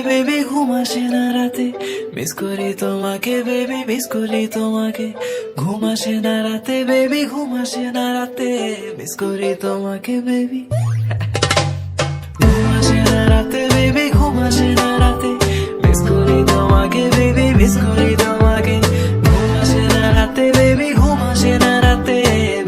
Baby ঘুম আসে না রাতে, মিস করি তোমাকে বেবি, মিস করি তোমাকে। ঘুম আসে না রাতে বেবি, ঘুম আসে না রাতে, মিস করি তোমাকে বেবি। ঘুম আসে না রাতে বেবি, ঘুম আসে না রাতে, মিস করি তোমাকে বেবি, মিস করি তোমাকে। ঘুম আসে না রাতে বেবি, ঘুম আসে না রাতে,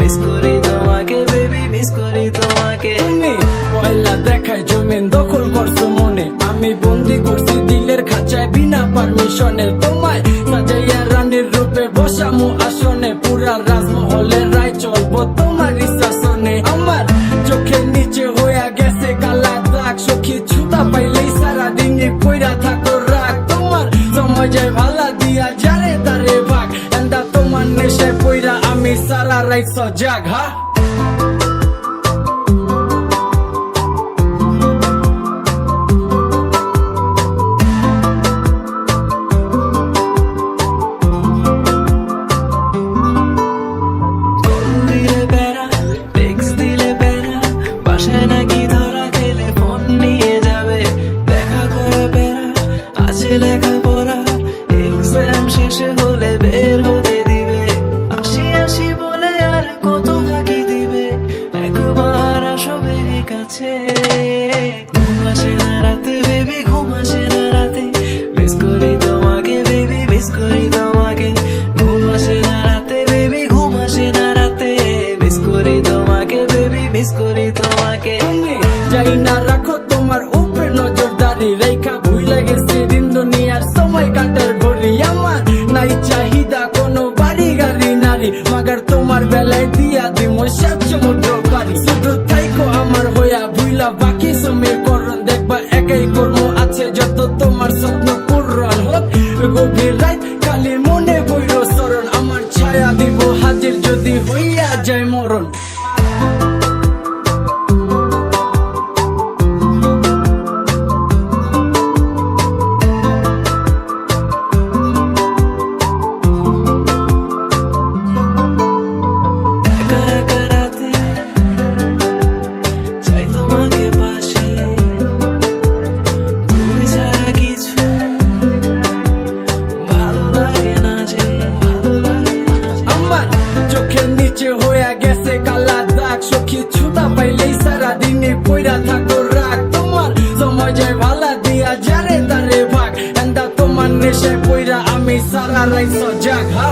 মিস করি তোমাকে বেবি, মিস করি তোমাকে। তুমি পয়লা দেখায় জমিন দখল করছো মনে, আমি বন্দি করছি দিলের খাঁচায় বিনা পারমিশনে। তোমায় সাজাইয়া রানীর রূপে বসামু আসনে, পুরা রাজমহলের রায় চলবো তোমার শাসনে। আমার চোখের নিচে হইয়া গেছে কালা দাগ, সখী ছুতা পাইলেই সারাদিনে কইরা থাকো রাগ। তোমার সময় যায় ভালা দিয়া যারে তারে ভাগ, এন্ডা তোমার নেশায় পইরা আমি সারা রাইত সজাগ। হা নাকি ধরা খেলে ফোন নিয়ে যাবে, দেখা করে বেড়া আছে লেখাপড়া, এক্সাম শেষে হলে বের হতে দিবে। আসি আসি বলে আর কত ফাঁকি দিবে, একবার আসো বেবি কাছে। ঘুম আসে না রাতে বেবি, ঘুম আসে না রাতে, মিস করি তোমাকে বেবি, মিস করি তোমাকে। ঘুম আসে না রাতে বেবি, ঘুম আসে না রাতে, মিস করি তোমাকে বেবি, মিস করি তোমাকে। তুমি যাই না রাখো তোমার উপরে নজরদারি, রেখা ভুইলা গেছে দিন দুনিয়ার সময় কাটার ঘড়ি। আমার নাই চাহিদা কোনো বাড়ি গাড়ি নারী, মাগার তোমার বেলায় দিয়া দিম সব সমুদ্র পারি। শুধু থাইকো আমার হইয়া ভুইলা বাকি সময় করণ, দেখবা একাই কর্ম আছে যত তোমার স্বপ্ন পূরণ হোক। গভীর রাত খালি মনে বইর স্মরণ, আমার ছায়া দিব হাজির যদি হইয়া যায় মরণ। হইয়া গেছে কালা দাগ, সখী ছুতা পাইলেই সারাদিনে কইরা থাকো রাগ। তোমার সময় যায় ভালা দিয়া যারে তারে ভাগ, এন্ডা তোমার নেশায় পইরা আমি সারা রাইত সজাগ। হা